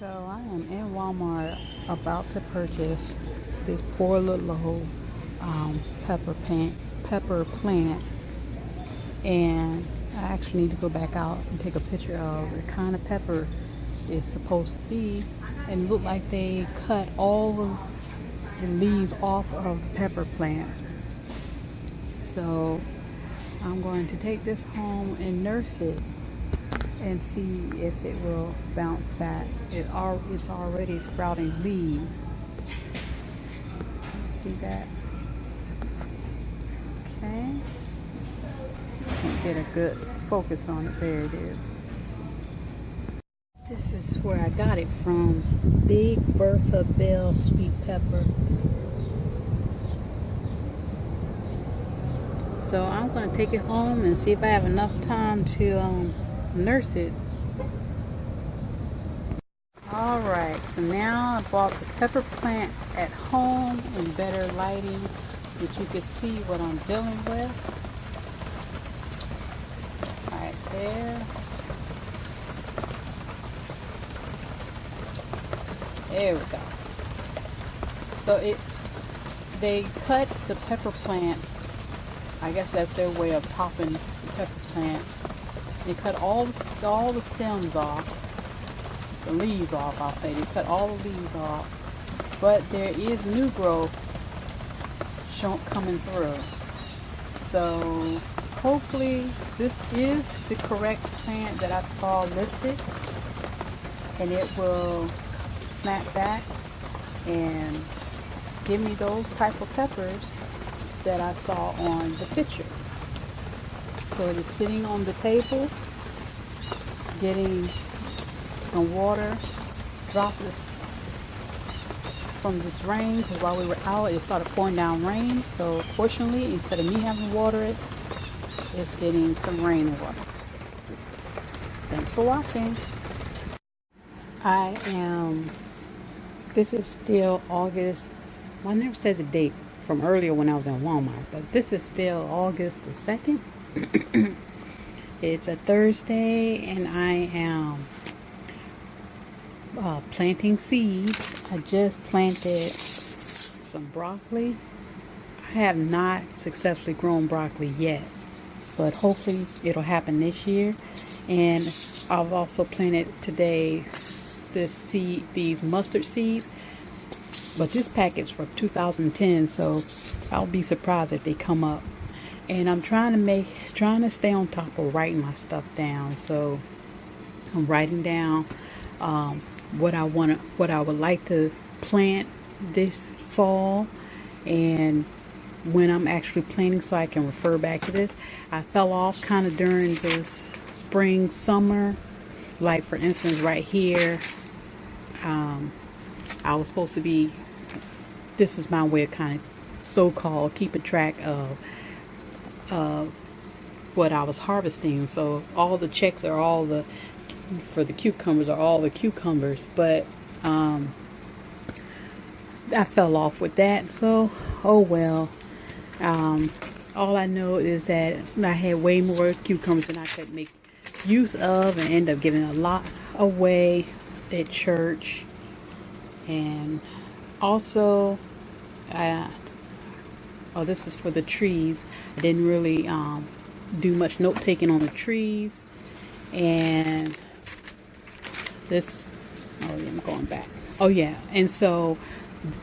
So I am in Walmart about to purchase this poor little old pepper plant, and I actually need to go back out and take a picture of the kind of pepper it's supposed to be. And it looked like they cut all the leaves off of the pepper plants. So I'm going to take this home and nurse it and see if it will bounce back. It's already sprouting leaves. See that? Okay. Can't get a good focus on it. There it is. This is where I got it from. Big Bertha Bell sweet pepper. So I'm going to take it home and see if I have enough time to nurse it. Alright, so now I bought the pepper plant at home in better lighting, that you can see what I'm dealing with. Right there. There we go. So they cut the pepper plants. I guess that's their way of topping the pepper plant. They cut all the stems off. The leaves off, I'll say. They cut all the leaves off, but there is new growth coming through. So hopefully this is the correct plant that I saw listed, and it will snap back and give me those type of peppers that I saw on the picture. So it is sitting on the table, getting some water droplets from this rain, because while we were out it started pouring down rain. So fortunately, instead of me having to water it, it's getting some rainwater. Thanks for watching. This is still August. Well, I never said the date from earlier when I was in Walmart, but this is still August the 2nd. It's a Thursday, and I am planting seeds. I just planted some broccoli. I have not successfully grown broccoli yet, but hopefully it'll happen this year. And I've also planted today these mustard seeds, but this packet's for 2010, so I'll be surprised if they come up. And I'm trying to stay on top of writing my stuff down. So I'm writing down what I would like to plant this fall, and when I'm actually planting, so I can refer back to this. I fell off kind of during this spring, summer. Like for instance, right here, I was supposed to be. This is my way of kind of so-called keeping track of what I was harvesting. So all the checks are for the cucumbers are all the cucumbers, but I fell off with that. So oh well. All I know is that I had way more cucumbers than I could make use of, and end up giving a lot away at church. And also, this is for the trees. I didn't really do much note taking on the trees. And this, oh yeah, I'm going back. Oh yeah, and so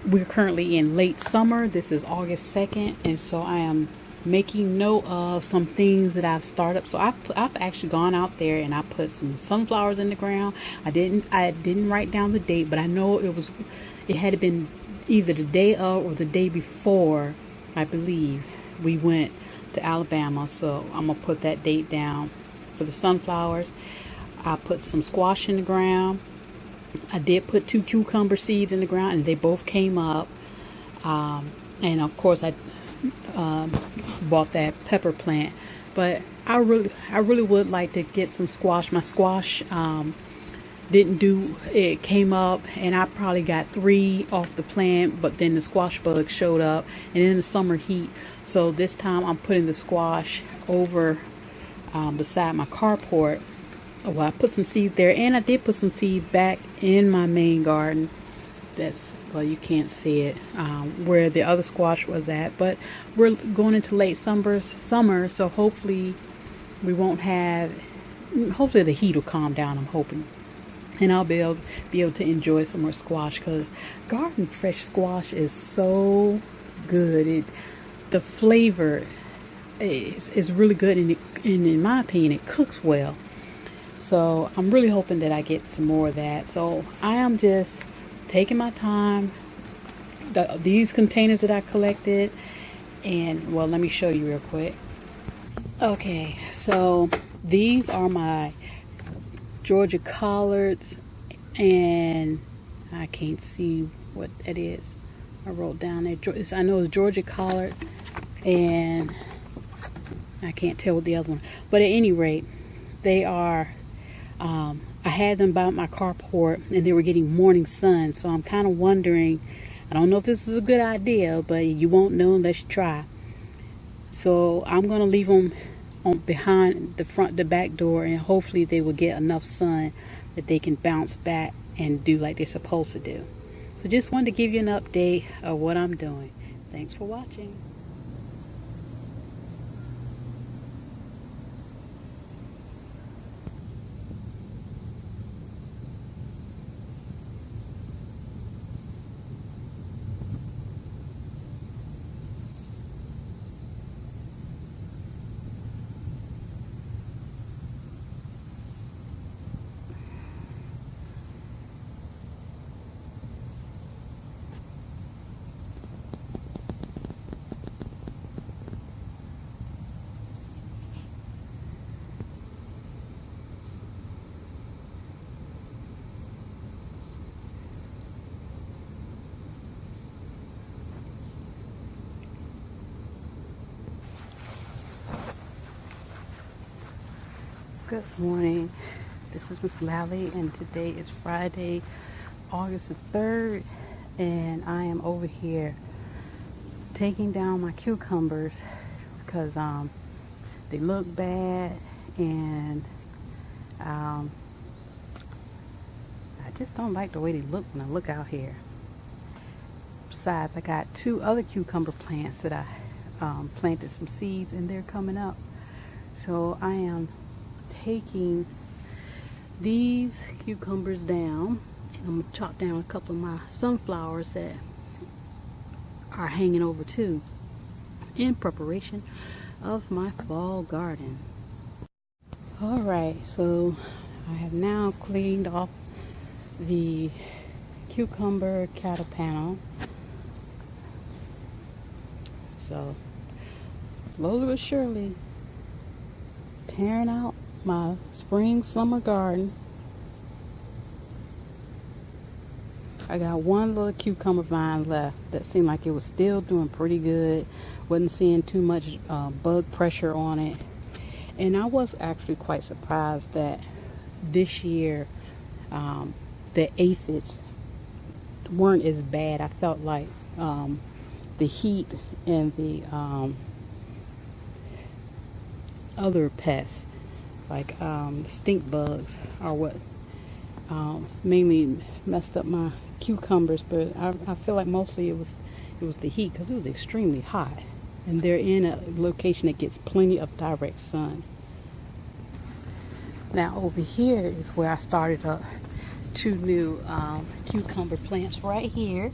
we're currently in late summer. This is August 2nd, and so I am making note of some things that I've started. So I've actually gone out there and I put some sunflowers in the ground. I didn't write down the date, but I know it had been either the day of or the day before, I believe, we went to Alabama. So I'm gonna put that date down for the sunflowers. I put some squash in the ground. I did put 2 cucumber seeds in the ground, and they both came up. And of course, I bought that pepper plant. But I really would like to get some squash. My squash didn't do. It came up, and I probably got 3 off the plant. But then the squash bug showed up, and in the summer heat. So this time I'm putting the squash over beside my carport. well, I put some seeds there, and I did put some seeds back in my main garden. That's, well, you can't see it where the other squash was at, but we're going into late summer, so hopefully we won't have, hopefully the heat will calm down, I'm hoping, and I'll be able to enjoy some more squash, because garden fresh squash is so good. The flavor is really good, and in my opinion it cooks well. So I'm really hoping that I get some more of that. So I am just taking my time. These containers that I collected, and well, let me show you real quick. Okay, so these are my Georgia collards, and I can't see what it is. I wrote down there, I know it's Georgia collard, and I can't tell what the other one, but at any rate, they are, I had them by my carport, and they were getting morning sun, so I'm kind of wondering, I don't know if this is a good idea, but you won't know unless you try. So I'm going to leave them behind the back door, and hopefully they will get enough sun that they can bounce back and do like they're supposed to do. So just wanted to give you an update of what I'm doing. Thanks for watching. Good morning. This is Miss Lally, and today is Friday, August the 3rd, and I am over here taking down my cucumbers because they look bad, and I just don't like the way they look when I look out here. Besides, I got 2 other cucumber plants that I planted some seeds, and they're coming up. So I am taking these cucumbers down, and I'm going to chop down a couple of my sunflowers that are hanging over too, in preparation of my fall garden. Alright, so I have now cleaned off the cucumber cattle panel. So slowly but surely tearing out my spring summer garden. I got one little cucumber vine left that seemed like it was still doing pretty good. Wasn't seeing too much bug pressure on it, and I was actually quite surprised that this year the aphids weren't as bad. I felt like the heat and the other pests like stink bugs are what mainly messed up my cucumbers, but I feel like mostly it was the heat, because it was extremely hot, and they're in a location that gets plenty of direct sun. Now over here is where I started up 2 new cucumber plants right here,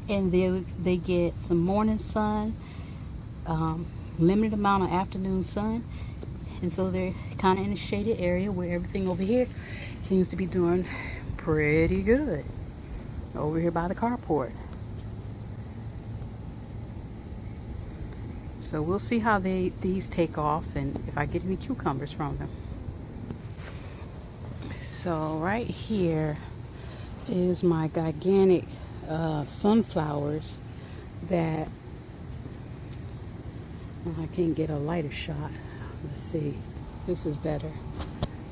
and they get some morning sun, limited amount of afternoon sun, and so they're kind of in a shaded area, where everything over here seems to be doing pretty good over here by the carport. So we'll see how these take off, and if I get any cucumbers from them. So right here is my gigantic sunflowers that I can't get a lighter shot. Let's see, this is better.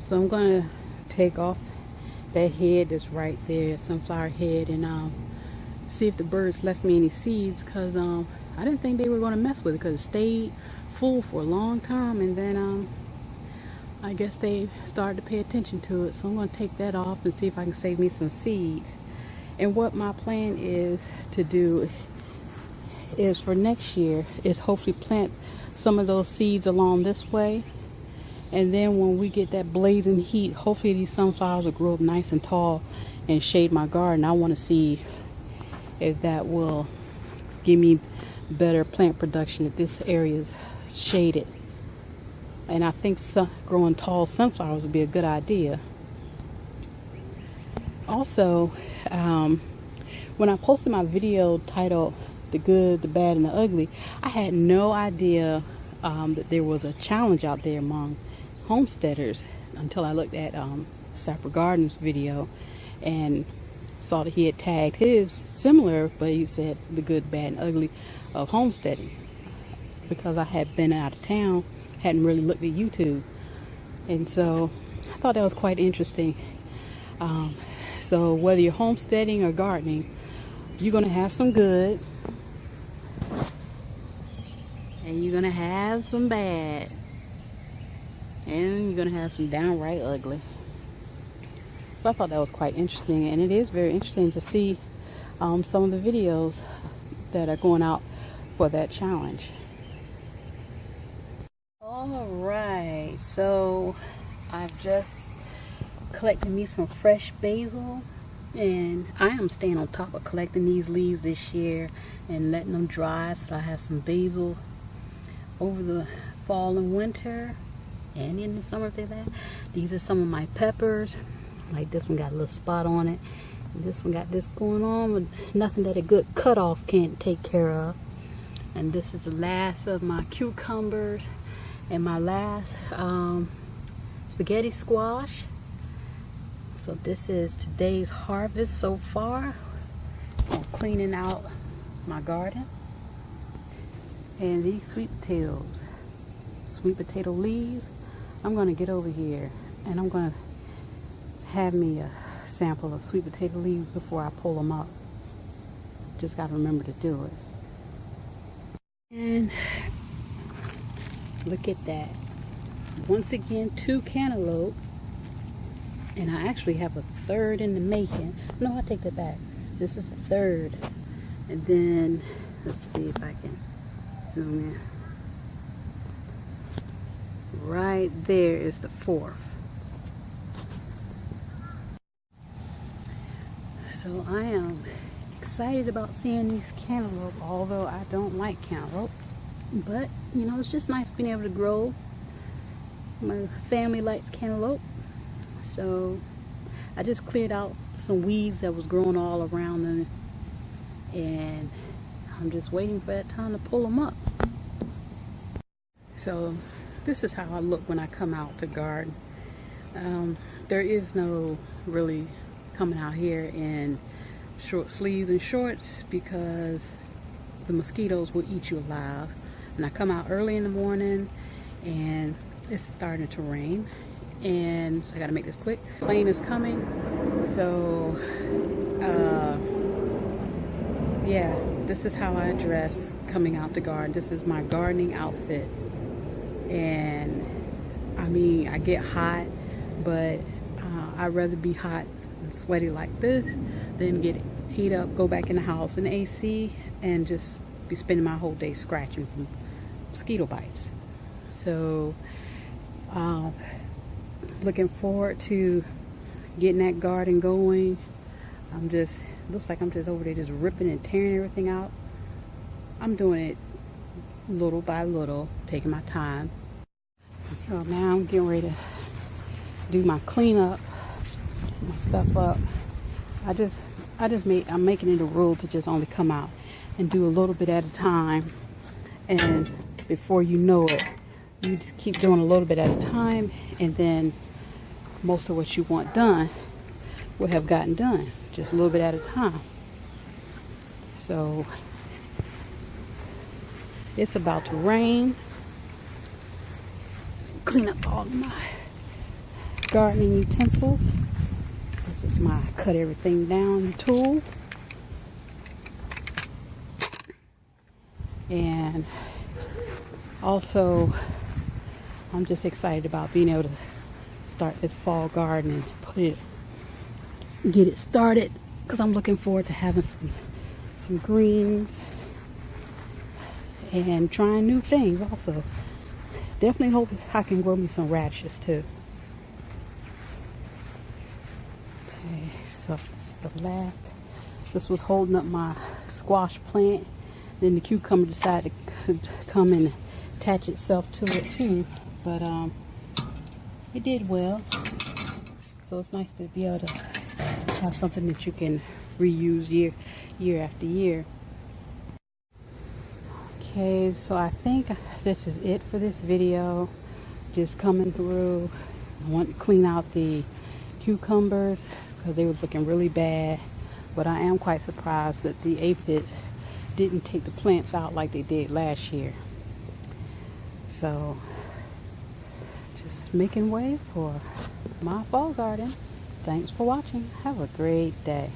So I'm going to take off that head that's right there, sunflower head, and see if the birds left me any seeds, because I didn't think they were going to mess with it, because it stayed full for a long time, and then I guess they started to pay attention to it. So I'm going to take that off and see if I can save me some seeds. And what my plan is to do is for next year is hopefully plant some of those seeds along this way. And then when we get that blazing heat, hopefully these sunflowers will grow up nice and tall and shade my garden. I want to see if that will give me better plant production if this area is shaded. And I think growing tall sunflowers would be a good idea. Also, when I posted my video titled The Good, the Bad, and the Ugly, I had no idea that there was a challenge out there among homesteaders until I looked at Sapper Garden's video and saw that he had tagged his similar, but he said the good, bad, and ugly of homesteading. Because I had been out of town, hadn't really looked at YouTube, and so I thought that was quite interesting. So whether you're homesteading or gardening, you're going to have some good and you're going to have some bad and you're going to have some downright ugly. So I thought that was quite interesting, and it is very interesting to see some of the videos that are going out for that challenge. Alright, so I've just collected me some fresh basil, and I am staying on top of collecting these leaves this year and letting them dry so I have some basil over the fall and winter and in the summer if they're there. These are some of my peppers. Like this one got a little spot on it. This one got this going on, but nothing that a good cutoff can't take care of. And this is the last of my cucumbers and my last spaghetti squash. So this is today's harvest so far. I'm cleaning out my garden. And these sweet potato leaves, I'm going to get over here and I'm going to have me a sample of sweet potato leaves before I pull them up. Just got to remember to do it. And look at that. Once again, 2 cantaloupe. And I actually have a third in the making. No, I take that back. This is the third. And then, let's see if I can zoom in. Right there is the 4th. So I am excited about seeing these cantaloupe, although I don't like cantaloupe. But, you know, it's just nice being able to grow. My family likes cantaloupe. So I just cleared out some weeds that was growing all around them, and I'm just waiting for that time to pull them up. So this is how I look when I come out to garden. There is no really coming out here in short sleeves and shorts because the mosquitoes will eat you alive. And I come out early in the morning and it's starting to rain. And so I gotta make this quick. Plane is coming, so yeah, this is how I dress coming out to garden. This is my gardening outfit, and I mean, I get hot, but I'd rather be hot and sweaty like this than get heat up, go back in the house in the AC, and just be spending my whole day scratching from mosquito bites. So looking forward to getting that garden going. Looks like I'm just over there just ripping and tearing everything out. I'm doing it little by little, taking my time. So now I'm getting ready to do my cleanup, my stuff up. I'm making it a rule to just only come out and do a little bit at a time, and before you know it, you just keep doing a little bit at a time, and then most of what you want done will have gotten done, just a little bit at a time. So it's about to rain. Clean up all of my gardening utensils. This is my cut everything down tool. And also, I'm just excited about being able to start this fall garden and get it started, because I'm looking forward to having some greens and trying new things also. Definitely hope I can grow me some radishes too. Okay, so this is the last. This was holding up my squash plant. Then the cucumber decided to come and attach itself to it too. But it did well. So it's nice to be able to have something that you can reuse year after year. Okay, so I think this is it for this video. Just coming through. I want to clean out the cucumbers because they were looking really bad. But I am quite surprised that the aphids didn't take the plants out like they did last year. So just making way for my fall garden. Thanks for watching. Have a great day.